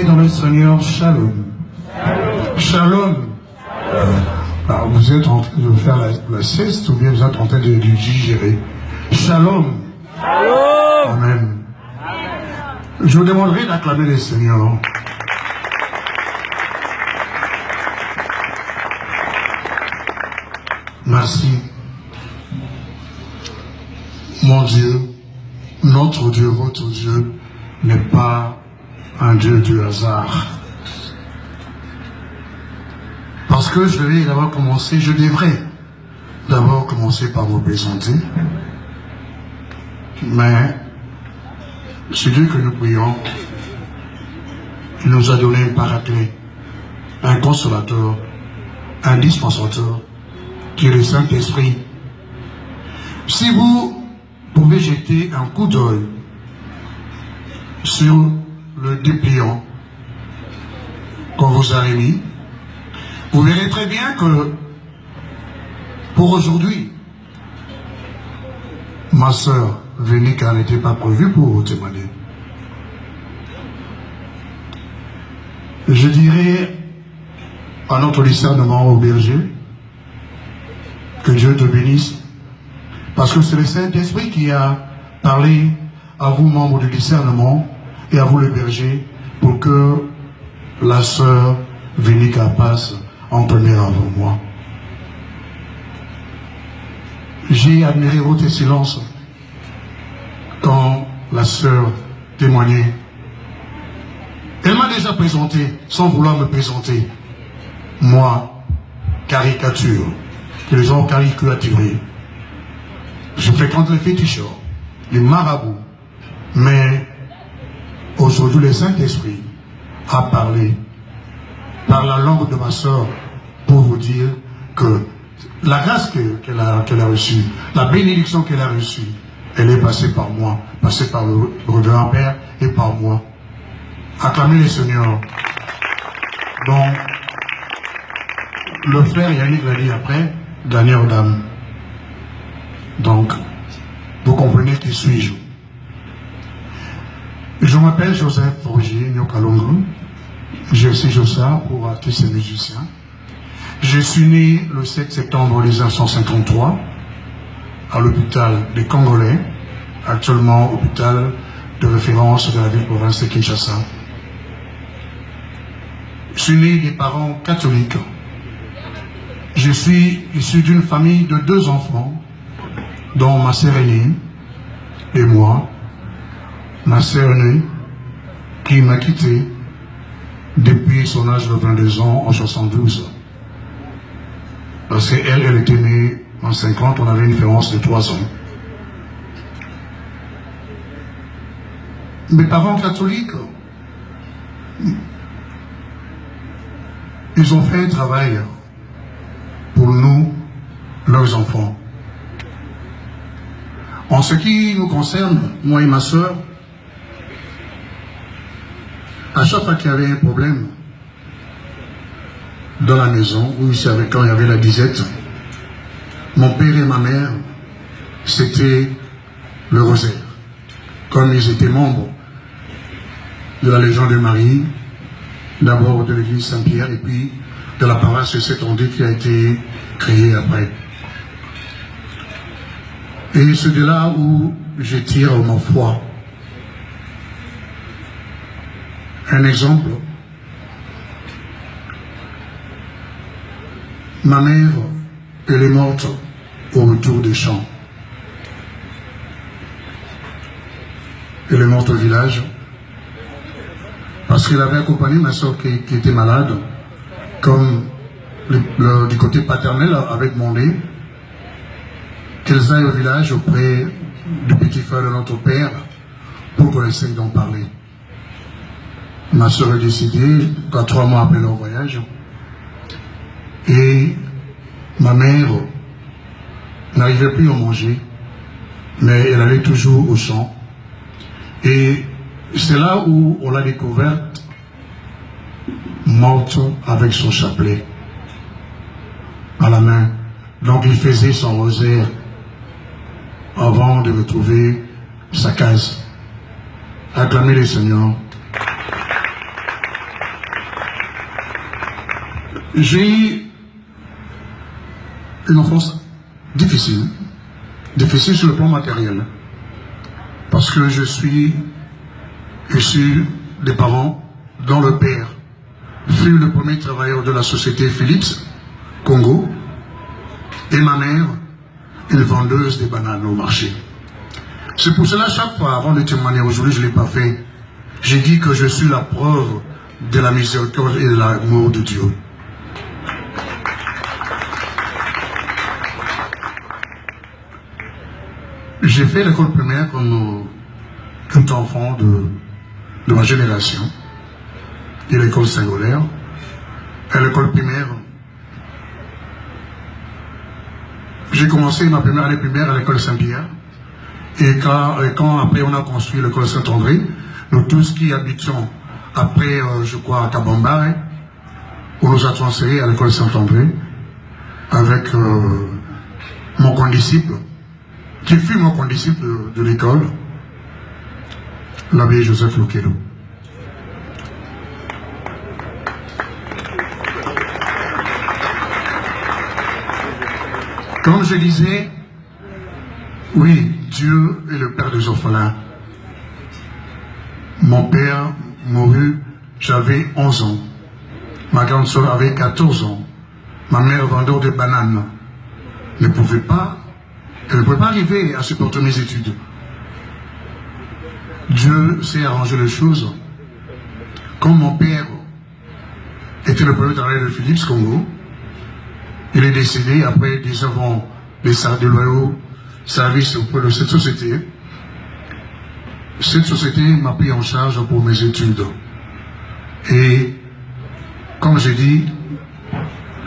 bien-aimés dans le Seigneur, shalom. Shalom. Alors, vous êtes en train de faire la sieste ou bien vous êtes en train de digérer? Shalom. Amen. Je vous demanderai d'acclamer le Seigneur. Merci. Mon Dieu, notre Dieu, votre Dieu, n'est pas un Dieu du hasard. Parce que je devrais d'abord commencer, je devrais d'abord commencer par vous présenter. Mais c'est Dieu que nous prions. Il nous a donné un paraclet, un consolateur, un dispensateur, qui est le Saint-Esprit. Si vous pouvez jeter un coup d'œil sur le dépliant qu'on vous a remis, vous verrez très bien que pour aujourd'hui, ma sœur Vénica n'était pas prévue pour témoigner. Je dirais à notre discernement au berger que Dieu te bénisse, parce que c'est le Saint-Esprit qui a parlé à vous, membres du discernement, et à vous, le berger, pour que la sœur Vénica passe en premier avant moi. J'ai admiré votre silence quand la sœur témoignait. Elle m'a déjà présenté, sans vouloir me présenter. Moi, caricature, que les gens caricaturés. Je fréquente les féticheurs, les marabouts. Mais aujourd'hui, le Saint-Esprit a parlé par la langue de ma sœur pour vous dire que la grâce qu'elle a reçue, la bénédiction qu'elle a reçue, elle est passée par moi, passée par le grand-père et par moi. Acclamez le Seigneur. Donc, le frère Yannick l'a dit après, dernière dame. Donc, vous comprenez qui suis-je. Je m'appelle Joseph Forgier Nyokalongo. Je suis Josa pour artistes et musiciens. Je suis né le 7 septembre 1953 à l'hôpital des Congolais, actuellement hôpital de référence de la ville-province de Kinshasa. Je suis né des parents catholiques. Je suis issu d'une famille de 2 enfants, dont ma sœur aînée et moi. Ma sœur aînée qui m'a quitté depuis son âge de 22 ans en 72. Parce qu'elle était née en 50, on avait une différence de 3 ans. Mes parents catholiques, ils ont fait un travail pour nous, leurs enfants. En ce qui nous concerne, moi et ma soeur, à chaque fois qu'il y avait un problème dans la maison, où quand il y avait la disette, mon père et ma mère, c'était le rosaire. Comme ils étaient membres de la Légion de Marie, d'abord de l'église Saint-Pierre, et puis de la paroisse Saint-André qui a été créée après. Et c'est de là où je tire ma foi. Un exemple, ma mère, elle est morte au retour des champs. Elle est morte au village parce qu'elle avait accompagné ma soeur qui était malade, comme du côté paternel avait demandé qu'elles aillent au village auprès du petit frère de notre père pour qu'on essaye d'en parler. Ma soeur a décidé, 3 mois après leur voyage, et ma mère n'arrivait plus à manger, mais elle allait toujours au champ. Et c'est là où on l'a découverte morte avec son chapelet à la main. Donc il faisait son rosaire avant de retrouver sa case. Acclamez le Seigneur. J'ai eu une enfance difficile. Difficile sur le plan matériel. Parce que je suis issu des parents dont le père fut le premier travailleur de la société Philips, Congo, et ma mère, une vendeuse de bananes au marché. C'est pour cela, chaque fois, avant de témoigner aujourd'hui, je ne l'ai pas fait, j'ai dit que je suis la preuve de la miséricorde et de l'amour de Dieu. J'ai fait l'école primaire comme tout enfant de ma génération, et l'école secondaire. À l'école primaire, j'ai commencé ma première année primaire à l'école Saint-Pierre. Et quand après on a construit l'école Saint-André, nous tous qui habitions après, je crois, à Kabamba, on nous a transférés à l'école Saint-André avec mon condisciple, qui fut mon condisciple de l'école, l'abbé Joseph Lokedo. Comme je disais, oui, Dieu est le père des orphelins. Mon père mourut, j'avais 11 ans. Ma grande soeur avait 14 ans. Ma mère, vendeur de bananes, elle ne pouvait pas arriver à supporter mes études. Dieu s'est arrangé les choses. Comme mon père était le premier travailleur de Philips Congo, il est décédé après 19 ans de loyaux services auprès de cette société. Cette société m'a pris en charge pour mes études. Et comme j'ai dit,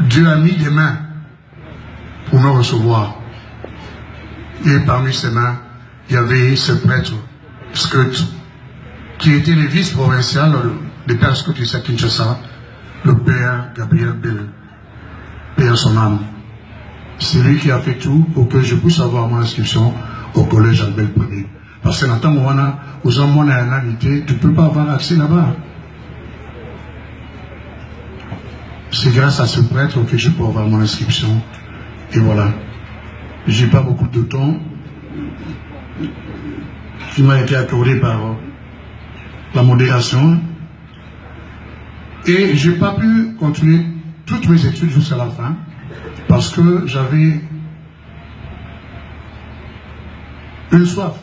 Dieu a mis des mains pour me recevoir. Et parmi ces mains, il y avait ce prêtre, Scott, qui était le vice-provincial de Père Scott ici à Kinshasa, le père Gabriel Bell, père son âme. C'est lui qui a fait tout pour que je puisse avoir mon inscription au collège Albert Ier. Parce que dans le temps où tu ne peux pas avoir accès là-bas. C'est grâce à ce prêtre que je peux avoir mon inscription. Et voilà. J'ai pas beaucoup de temps qui m'a été accordé par la modération. Et j'ai pas pu continuer toutes mes études jusqu'à la fin. Parce que j'avais une soif.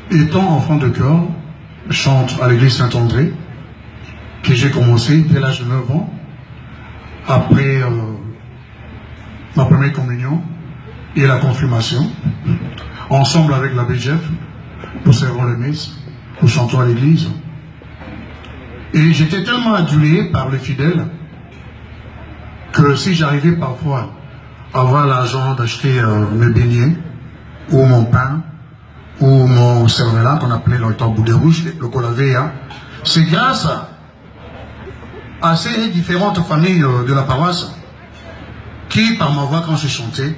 Étant enfant de chœur, je chante à l'église Saint-André, que j'ai commencé dès l'âge de 9 ans, après ma première communion et la confirmation, ensemble avec l'abbé Jeff, nous servons les messes, nous chantons à l'église. Et j'étais tellement adulé par les fidèles que si j'arrivais parfois à avoir l'argent d'acheter mes beignets, ou mon pain, ou mon cervelas, qu'on appelait dans le temps boudet rouge, le colavea, c'est grâce à ces différentes familles de la paroisse qui, par ma voix, quand je chantais,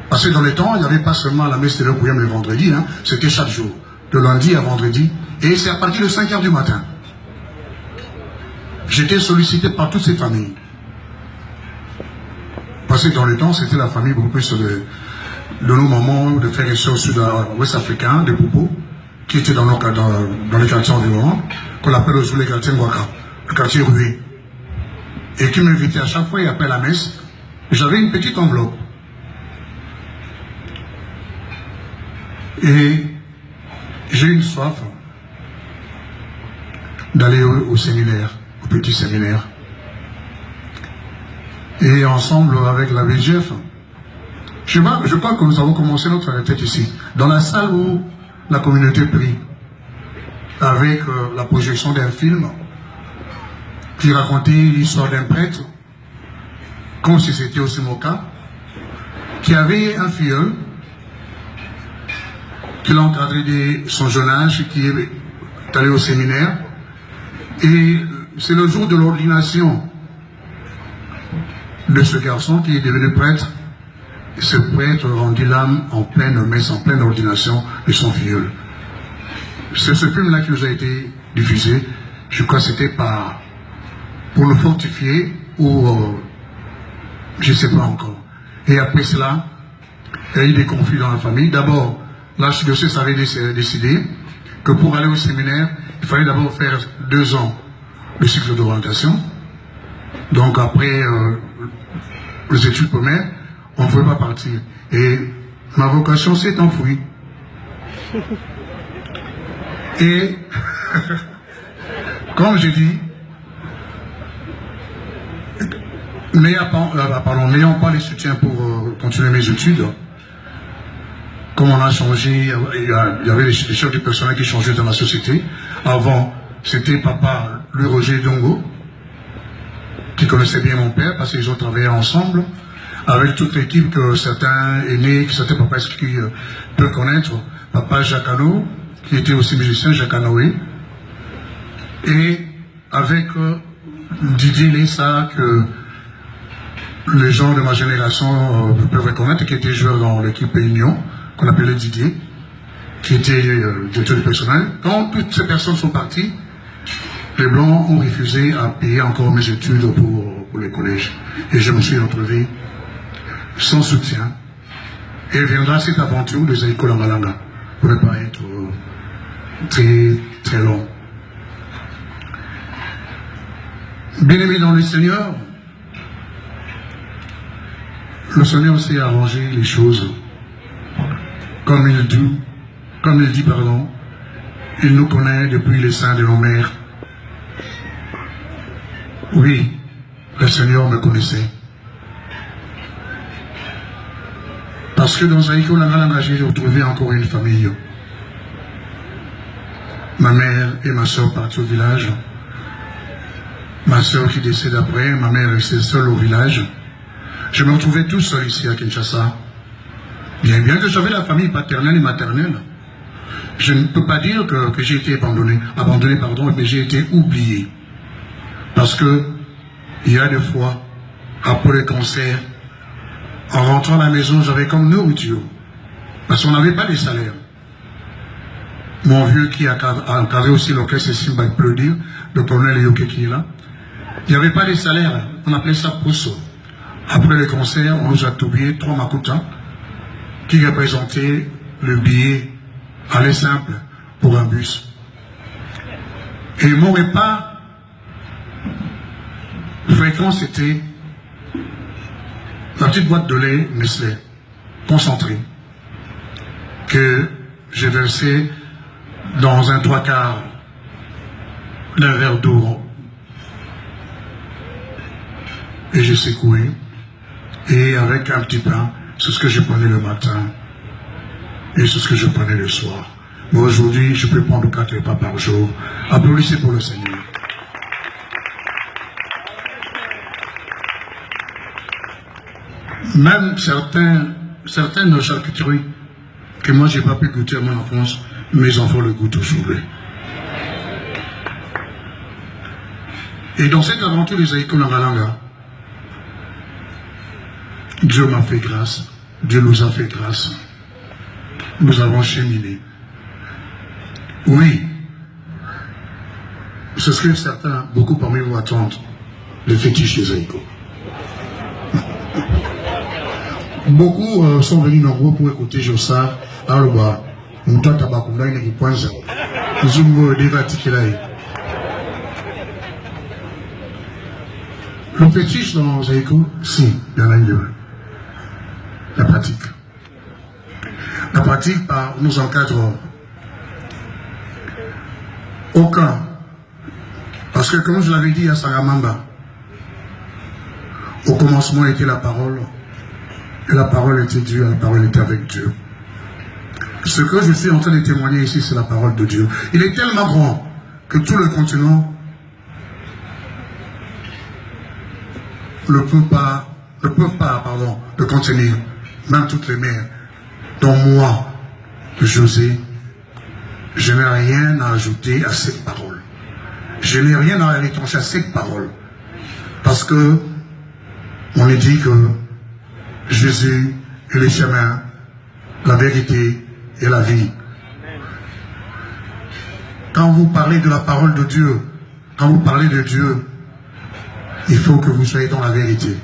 parce que dans les temps, il n'y avait pas seulement la messe de l'Eau-Bouillon le vendredi, hein, c'était chaque jour, de lundi à vendredi, et c'est à partir de 5 h du matin. J'étais sollicité par toutes ces familles. Parce que dans le temps, c'était la famille beaucoup plus de nos mamans, de frères et sœurs sud-ouest africains, de Boubou, qui étaient dans les quartiers environnants, qu'on appelle aujourd'hui les quartiers Ngwaka, le quartier Rué. Et qui m'invitaient à chaque fois, et après la messe, j'avais une petite enveloppe. Et j'ai une soif d'aller au séminaire, au petit séminaire. Et ensemble avec l'abbé Jeff, je crois que nous avons commencé notre retraite ici, dans la salle où la communauté prie, avec la projection d'un film qui racontait l'histoire d'un prêtre, comme si c'était aussi mon cas, qui avait un filleul, qui l'a encadré de son jeune âge, qui est allé au séminaire, et c'est le jour de l'ordination de ce garçon qui est devenu prêtre. Ce prêtre rendit l'âme en pleine messe, en pleine ordination de son filleul. C'est ce film-là qui nous a été diffusé. Je crois que c'était pour nous fortifier ou Je ne sais pas encore. Et après cela, il y a eu des conflits dans la famille. D'abord, l'archidiocèse avait décidé que pour aller au séminaire, il fallait d'abord faire 2 ans de cycle d'orientation. Donc après les études primaires, on ne pouvait pas partir. Et ma vocation s'est enfouie. Et comme je dis, n'ayant pas les soutiens pour continuer mes études, comme on a changé, il y avait les chefs du personnel qui changeaient dans la société. Avant, c'était papa Louis Roger Dongo, qui connaissait bien mon père parce qu'ils ont travaillé ensemble, avec toute l'équipe que certains aînés, que certains papas qui peuvent connaître, papa Jacques Hano, qui était aussi musicien, Jacques Hanoé, et avec Didier Lessa, que les gens de ma génération peuvent reconnaître, qui était joueur dans l'équipe Union, qu'on appelait Didier, qui était directeur du personnel. Quand toutes ces personnes sont parties, les Blancs ont refusé à payer encore mes études pour les collèges. Et je me suis retrouvé sans soutien. Et viendra cette aventure de Zaïko Langalanga, pour ne pas être très, très long. Bien-aimé dans le Seigneur s'est arrangé les choses comme il dit, il nous connaît depuis les seins de nos mères. Oui, le Seigneur me connaissait. Parce que dans Zaïko Langalanga, j'ai retrouvé encore une famille. Ma mère et ma soeur partent au village. Ma soeur qui décède après, ma mère restait seule au village. Je me retrouvais tout seul ici à Kinshasa. Bien que j'avais la famille paternelle et maternelle, je ne peux pas dire que j'ai été abandonné, mais j'ai été oublié. Parce que il y a des fois, après le concert, en rentrant à la maison, j'avais comme nourriture. Parce qu'on n'avait pas de salaire. Mon vieux qui a encadré aussi l'orchestre Simba Pleudir, le colonel Yoke qui est là, il n'y avait pas de salaire, on appelait ça pousso. Après le concert, on nous a attribué 3 makuta qui représentaient le billet aller simple pour un bus. Et mon repas fréquent, c'était la petite boîte de lait Nestlé, concentré, que j'ai versé dans un 3/4 d'un verre d'eau. Et j'ai secoué. Et avec un petit pain, c'est ce que je prenais le matin. Et c'est ce que je prenais le soir. Mais aujourd'hui, je peux prendre 4 repas par jour. Applaudissez pour le Seigneur. Même certaines charcuteries que moi, je n'ai pas pu goûter à mon enfance, mes enfants le goûtent aujourd'hui. Et dans cette aventure de Zaïko Langalanga, Dieu m'a fait grâce, Dieu nous a fait grâce. Nous avons cheminé. Oui, c'est ce que certains, beaucoup parmi vous attendent, le fétiche de Zaïko. Beaucoup sont venus nombreux pour écouter Jossa, Alba, Moutata Bakunda, Negipanza, Zumbo, Devatikelaï. Le fétiche dans Zaïko, si, il y en a une. La pratique. La pratique nous encadre aucun. Parce que comme je l'avais dit à Saramamba, au commencement était la parole, et la parole était Dieu, et la parole était avec Dieu. Ce que je suis en train de témoigner ici, c'est la parole de Dieu. Il est tellement grand que tout le continent ne peut pas le contenir. Même toutes les mères, dont moi, José, je n'ai rien à ajouter à cette parole. Je n'ai rien à retrancher à cette parole. Parce que on est dit que Jésus est le chemin, la vérité et la vie. Quand vous parlez de la parole de Dieu, quand vous parlez de Dieu, il faut que vous soyez dans la vérité.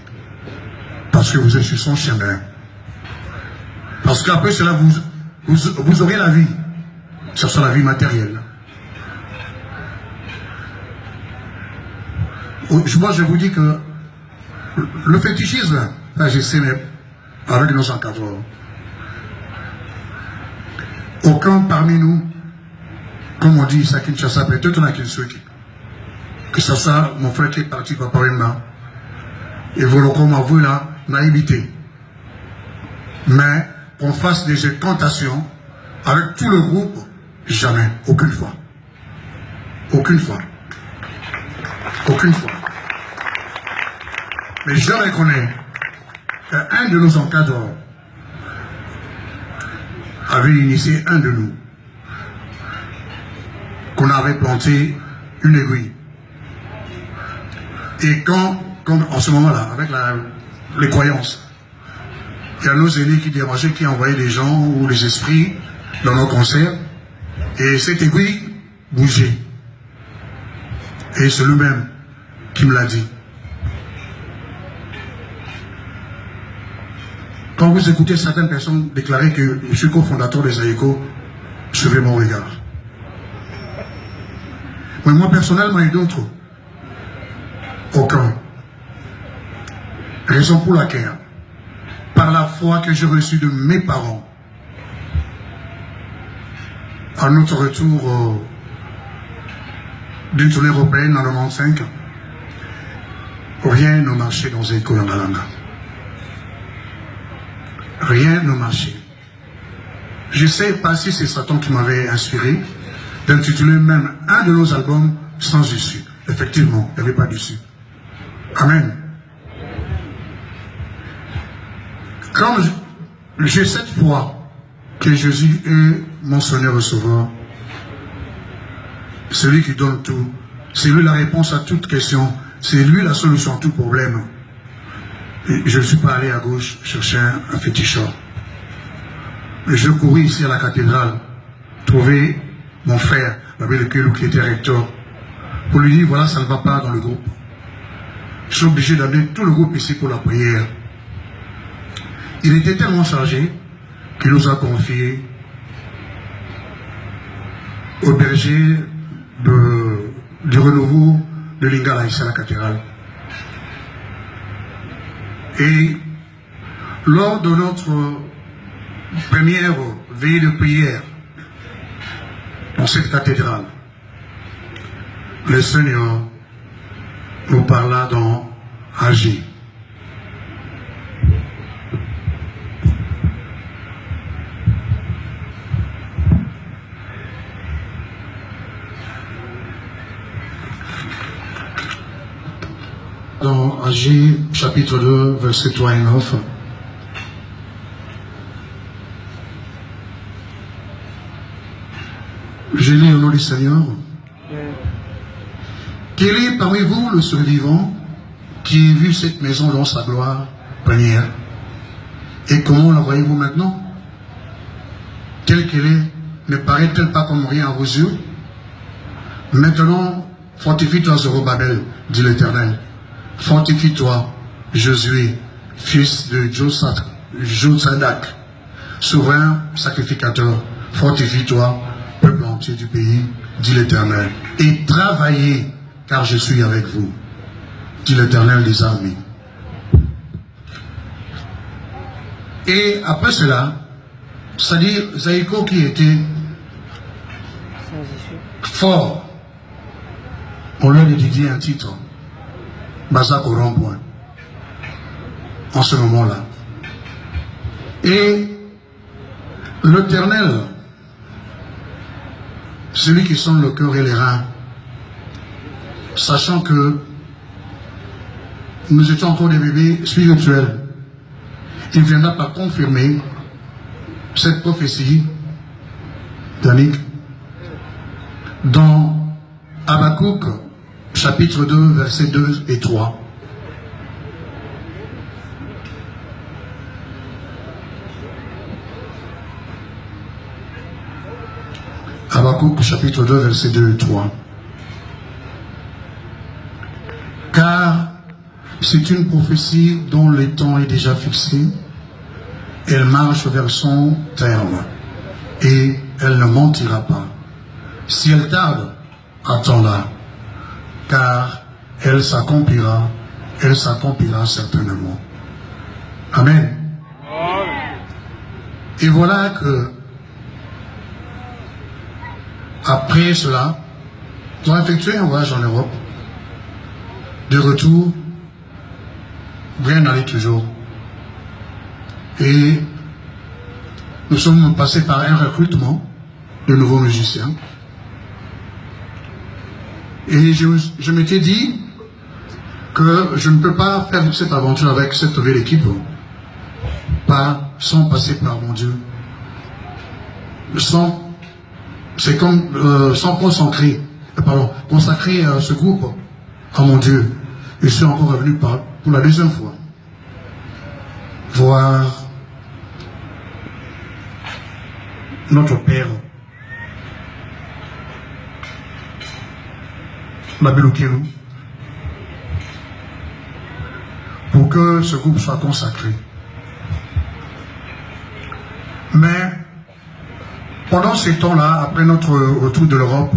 Parce que vous êtes sur son chemin. Parce qu'après cela, vous aurez la vie. Ce sera la vie matérielle. Moi, je vous dis que le fétichisme, là, je sais, mais avec nos encadreurs, aucun parmi nous, comme on dit, ça Kinshasa, peut-être on a que ça soit mon frère qui est parti par Parima, et voilà comme avoué la naïveté. Mais qu'on fasse des incantations avec tout le groupe, jamais, aucune fois. Aucune fois. Aucune fois. Mais je reconnais qu'un de nos encadreurs avait initié un de nous, qu'on avait planté une aiguille. Et quand en ce moment-là, avec les croyances, il y a nos aînés qui dérangeaient, qui envoyaient des gens ou les esprits dans nos concerts, et cette aiguille bougeait. Et c'est lui-même qui me l'a dit. Quand vous écoutez certaines personnes déclarer que je suis cofondateur des AECO, suivez mon regard. Mais moi personnellement et d'autres, aucun. Raison pour laquelle, par la foi que j'ai reçue de mes parents, à notre retour d'une tournée européenne en 1995, rien ne marchait dans les écoles en Alanga. Rien ne marchait. Je ne sais pas si c'est Satan qui m'avait inspiré d'intituler même un de nos albums Sans issue. Effectivement, il n'y avait pas d'issue. Amen. Comme j'ai cette foi que Jésus est mon Seigneur et Sauveur, c'est lui qui donne tout, c'est lui la réponse à toute question, c'est lui la solution à tout problème. Et je ne suis pas allé à gauche chercher un féticheur. Je courus ici à la cathédrale, trouver mon frère, l'abbé Lekelou, qui était recteur, pour lui dire, voilà, ça ne va pas dans le groupe. Je suis obligé d'amener tout le groupe ici pour la prière. Il était tellement chargé qu'il nous a confié au berger du renouveau de Lingala ici à la cathédrale. Et lors de notre première veillée de prière dans cette cathédrale, le Seigneur nous parla dans Agir. Dans Agir, chapitre 2, versets 3 et 9. Je lis au nom du Seigneur. Quel est parmi vous le survivant qui a vu cette maison dans sa gloire première? Et comment la voyez-vous maintenant? Telle qu'elle est, ne paraît-elle pas comme rien à vos yeux? Maintenant, fortifie-toi, Zorobabel, dit l'Éternel. Fortifie-toi, Josué, fils de Josadak, souverain sacrificateur. Fortifie-toi, peuple entier du pays, dit l'Éternel. Et travaillez, car je suis avec vous, dit l'Éternel des armées. Et après cela, c'est-à-dire Zaïko qui était fort, on lui a dédié un titre, Bazak au rond-point, en ce moment-là. Et l'Éternel, celui qui sonde le cœur et les reins, sachant que nous étions encore des bébés spirituels, il viendra par confirmer cette prophétie d'Annick dans Habakkuk, chapitre 2, versets 2 et 3. Habakkuk, chapitre 2, versets 2 et 3. Car C'est une prophétie dont le temps est déjà fixé. Elle marche vers son terme et elle ne mentira pas. Si elle tarde, attends-la, car elle s'accomplira certainement. Amen. Et voilà que, après cela, nous avons effectué un voyage en Europe. De retour, rien n'allait toujours. Et nous sommes passés par un recrutement de nouveaux musiciens. Et je m'étais dit que je ne peux pas faire cette aventure avec cette nouvelle équipe sans passer par mon Dieu. C'est comme sans consacrer ce groupe à mon Dieu. Je suis encore revenu pour la deuxième fois voir notre Père, Babelokelu, pour que ce groupe soit consacré. Mais pendant ces temps-là, après notre retour de l'Europe,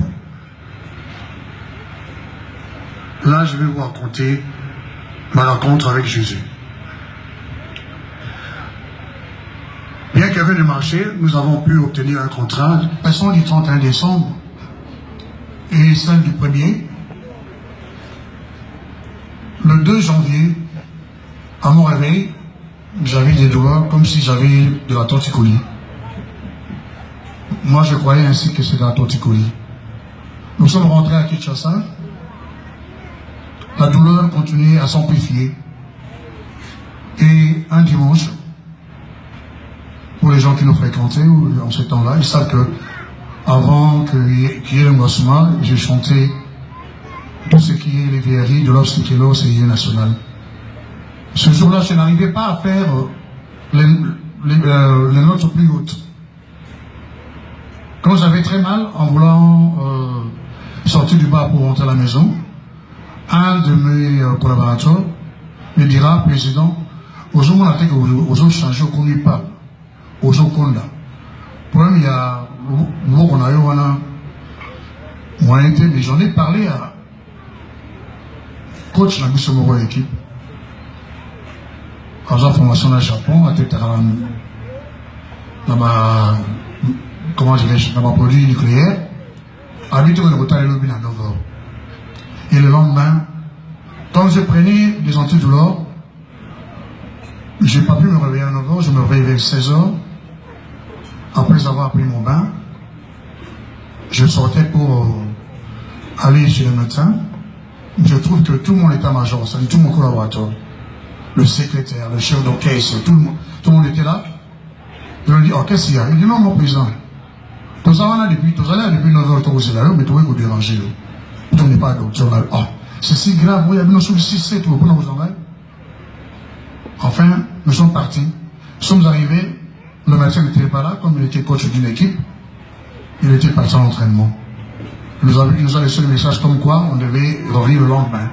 là je vais vous raconter ma rencontre avec Jésus. Bien qu'il y avait des marchés, nous avons pu obtenir un contrat, passons du 31 décembre et celle du 1er. Le 2 janvier, à mon réveil, j'avais des douleurs comme si j'avais de la torticolis. Moi, je croyais ainsi que c'était la torticolis. Nous sommes rentrés à Kinshasa. La douleur continuait à s'amplifier. Et un dimanche, pour les gens qui nous fréquentaient en ce temps-là, ils savent que avant qu'il y ait le Ngossma, j'ai chanté tout ce qui est les vieilleries de l'Obstiquelo, c'est national. Ce jour-là, je n'arrivais pas à faire les notes plus hautes. Quand j'avais très mal, en voulant sortir du bar pour rentrer à la maison, un de mes collaborateurs me dira, président, aujourd'hui on a dit que aujourd'hui changer au conduit pas, aujourd'hui on a. Problème il y a, on a eu moyen mais j'en ai parlé à coach de la mission Moro équipe. En faisant formation dans le Japon, à Tétaran, dans ma, comment dirais-je, dans ma produit nucléaire, à 8h de retard, il est à 9h. Et le lendemain, quand je prenais des antidouleurs, je n'ai pas pu me réveiller à 9h, je me réveillais vers 16h. Après avoir pris mon bain, je sortais pour aller chez le médecin. Je trouve que tout mon état-major, c'est-à-dire tout mon collaborateur, le secrétaire, le chef d'orchestre, tout le monde était là. Je lui dis, oh, qu'est-ce qu'il y a? Il dit, non, mon président. Tout ça, on a depuis 9h, là, mais tu vas vous déranger. Tu n'es pas docteur. Oh, c'est si grave, oui, il y a une solution, pour nous envoyer. Enfin, nous sommes partis. Nous sommes arrivés. Le médecin n'était pas là, comme il était coach d'une équipe. Il était parti en entraînement. Il nous a laissé le message comme quoi on devait revenir le lendemain.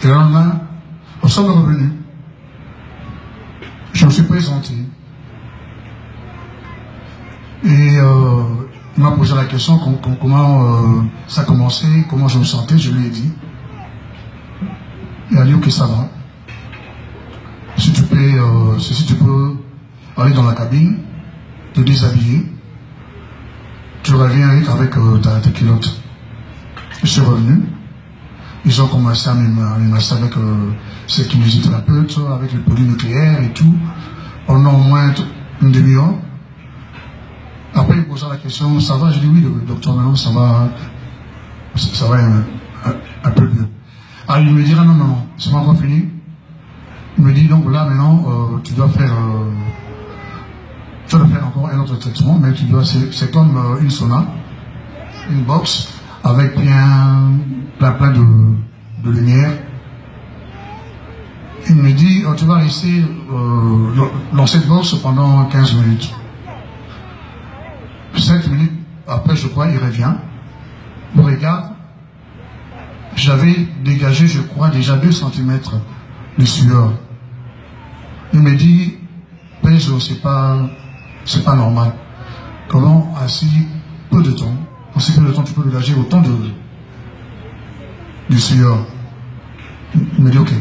Et le lendemain, nous sommes revenus. Je me suis présenté. Et il m'a posé la question comment ça commençait, comment je me sentais. Je lui ai dit. Il a dit ok, ça va. Si tu peux aller dans la cabine, te déshabiller, tu reviens avec ta culotte. Je suis revenu. Ils ont commencé à m'immerser avec ces kinésithérapeutes, avec les produits nucléaires et tout, pendant au moins une demi-heure. Après, il me posa la question, ça va? Je dis oui, le docteur, maintenant, ça va un peu mieux. Alors, il me dira non, c'est pas encore fini. Il me dit donc là, maintenant, tu dois faire encore un autre traitement, mais c'est comme une sauna, une box, avec plein de lumière. Il me dit, tu vas rester dans cette box pendant 15 minutes. 7 minutes après, je crois, il revient. Il regarde. J'avais dégagé, je crois, déjà 2 cm les sueurs. Il me dit, Pedro, c'est pas normal. Comment, assis peu de temps, en si peu de temps, tu peux dégager autant de sueur. Il me dit, ok,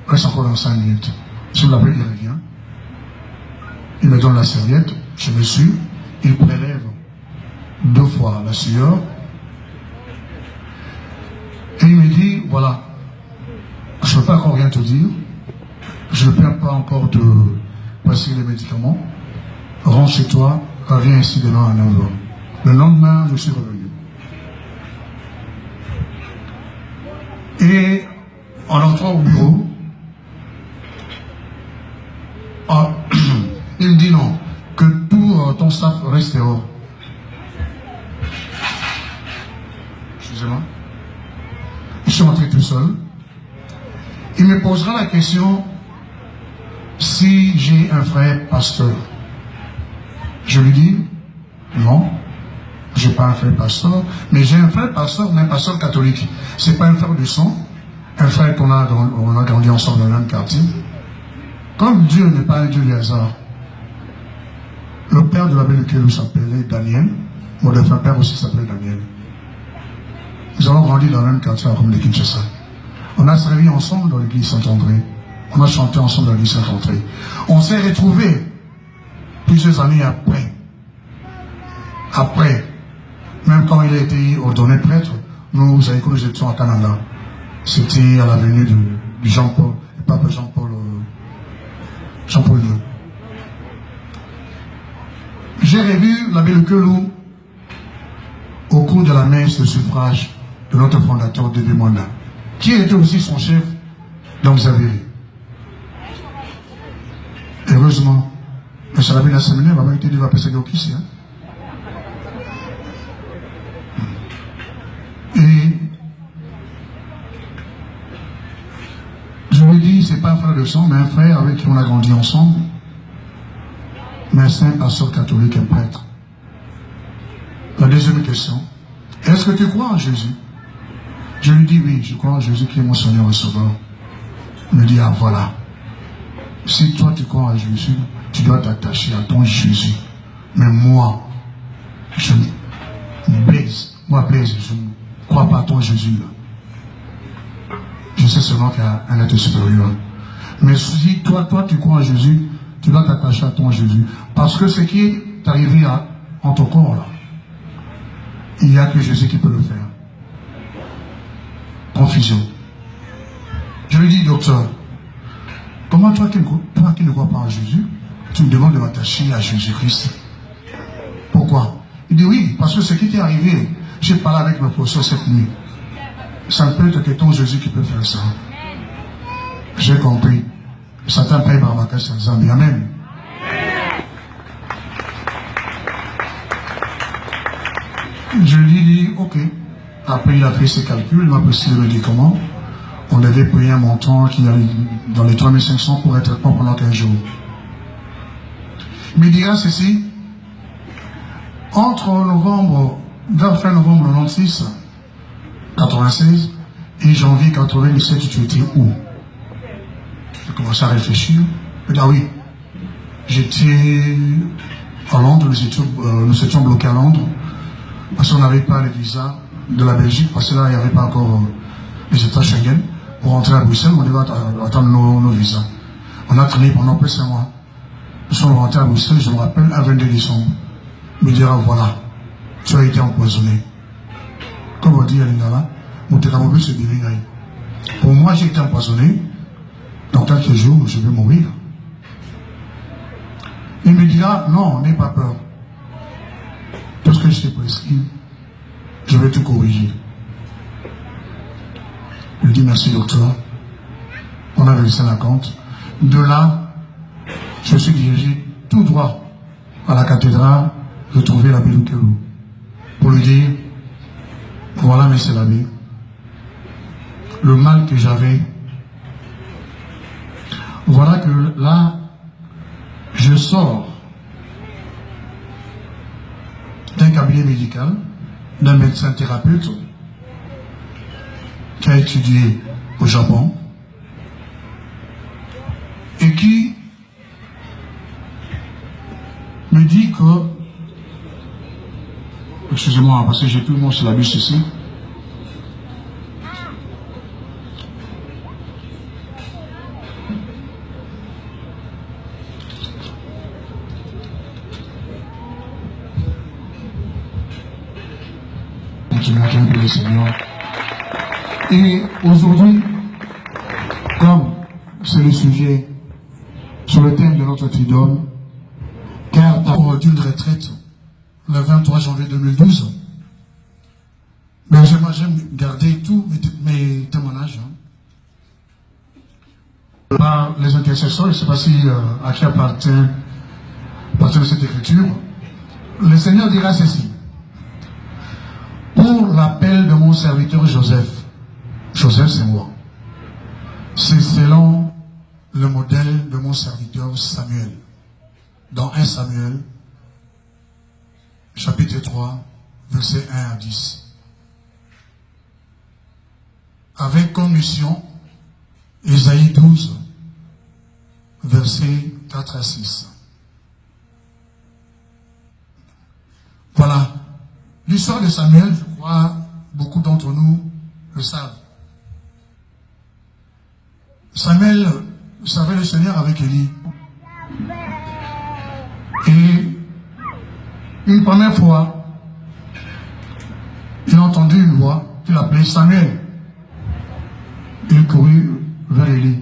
reste encore dans 5 minutes. Je l'appelle, il revient. Il me donne la serviette, je me suis, il prélève 2 fois la sueur. Et il me dit, voilà, je ne peux pas encore rien te dire, je ne peux pas encore te passer les médicaments, rentre chez toi, reviens ici demain à 9h. Le lendemain, je suis revenu. Et en entrant au bureau, il me dit non, que tout ton staff reste dehors. Excusez-moi. Je suis rentré tout seul. Il me posera la question si j'ai un frère pasteur. Je lui dis non, je n'ai pas un frère pasteur, mais j'ai un frère pasteur, mais un pasteur catholique. Ce n'est pas un frère du sang, un frère qu'on a grandi ensemble dans le même quartier. Comme Dieu n'est pas un Dieu du hasard, le père de l'abbé lequel s'appelait Daniel, mon défunt père aussi s'appelait Daniel. Nous avons grandi dans le même quartier à la commune de Kinshasa. On a servi ensemble dans l'église Saint-André. On a chanté ensemble dans l'église Saint-André. On s'est retrouvés plusieurs années après. Après, même quand il a été ordonné prêtre, nous étions à Canada. C'était à l'avenue de Jean-Paul, le pape Jean-Paul II. J'ai revu l'abbé Lequelou au cours de la messe de suffrage de notre fondateur Débé Mwanda, qui était aussi son chef dans Xavier. Heureusement, M. l'abbé de la séminaire va été dit va passer au ici. Et je lui dis, c'est pas un frère de sang, mais un frère avec qui on a grandi ensemble. Mais c'est un pasteur catholique, un prêtre. La deuxième question, est-ce que tu crois en Jésus? Je lui dis oui, je crois en Jésus qui est mon Seigneur et Sauveur. Il me dit, ah voilà, si toi tu crois en Jésus, tu dois t'attacher à ton Jésus. Mais moi, je me Blaise, je ne crois pas à ton Jésus. Là. Je sais seulement qu'il y a un être supérieur. Mais si toi tu crois en Jésus, tu dois t'attacher à ton Jésus. Parce que ce qui est arrivé en ton corps, là, il n'y a que Jésus qui peut le faire. Confusion. Je lui dis, docteur, comment toi qui ne crois pas en Jésus, tu me demandes de m'attacher à Jésus-Christ? Pourquoi? Il dit oui, parce que ce qui t'est arrivé, j'ai parlé avec le professeur cette nuit. Ça ne peut être que ton Jésus qui peut faire ça. J'ai compris. Satan paye par ma caisse en Zambie. Amen. Je lui dis, ok. Après, il a fait ses calculs, il m'a précisé le médicament. On devait payer un montant qui allait dans les 3500 pour un traitement pendant 15 jours. Il me dira ceci, entre novembre, vers fin novembre 96, 96, et janvier 97, tu étais où? J'ai commencé à réfléchir. Il dit, ah oui, j'étais à Londres, nous étions bloqués à Londres, parce qu'on n'avait pas le visa de la Belgique, parce que là, il n'y avait pas encore les États Schengen. Pour rentrer à Bruxelles, on devait attendre nos visas. On a traîné pendant plus de 5 mois. Nous sommes rentrés à Bruxelles, je me rappelle, un 22 décembre. Il me dira, voilà, tu as été empoisonné. Comme on dit à Lingala, pour moi, j'ai été empoisonné. Dans quelques jours, je vais mourir. Il me dira, non, n'aie pas peur. Tout ce que je t'ai prescrit, je vais te corriger. Je lui dis merci docteur. On a versé la compte. De là, je suis dirigé tout droit à la cathédrale, retrouver l'abbé Lequelou. Pour lui dire, voilà monsieur l'abbé, le mal que j'avais, voilà que là, je sors d'un cabinet médical, d'un médecin thérapeute qui a étudié au Japon. et qui me dit que, excusez-moi parce que j'ai plus mon syllabus ici, le Seigneur. Et aujourd'hui, comme c'est le sujet sur le thème de notre triduum, car d'une retraite le 23 janvier 2012, mais j'aime garder tous mes témoignages par les intercesseurs. Je ne sais pas si à qui appartient cette écriture. Le Seigneur dira ceci: pour l'appel de mon serviteur Joseph. Joseph, c'est moi. C'est selon le modèle de mon serviteur Samuel. Dans 1 Samuel, chapitre 3, versets 1 à 10. Avec comme mission, Ésaïe 12, versets 4 à 6. Voilà. L'histoire de Samuel, je crois, beaucoup d'entre nous le savent. Samuel savait le Seigneur avec Élie. Et une première fois, il a entendu une voix qui l'appelait Samuel. Il courut vers Élie.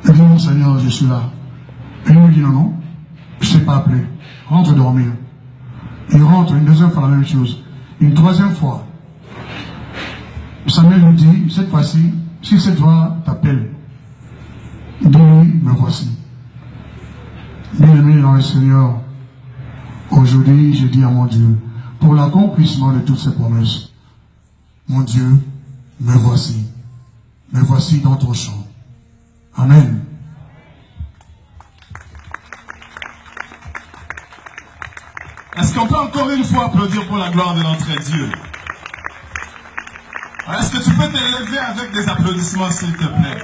Il dit: mon Seigneur, je suis là. Et il lui dit: non, non, je ne sais pas appeler. Rentre dormir. Il rentre une deuxième fois la même chose. Une troisième fois, Samuel lui dit: cette fois-ci, si cette voix t'appelle, dis-lui: me voici. Bien-aimé dans le Seigneur, aujourd'hui, je dis à mon Dieu, pour l'accomplissement de toutes ces promesses, mon Dieu, me voici. Me voici dans ton champ. Amen. Est-ce qu'on peut encore une fois applaudir pour la gloire de notre Dieu? Est-ce que tu peux te lever avec des applaudissements, s'il te plaît?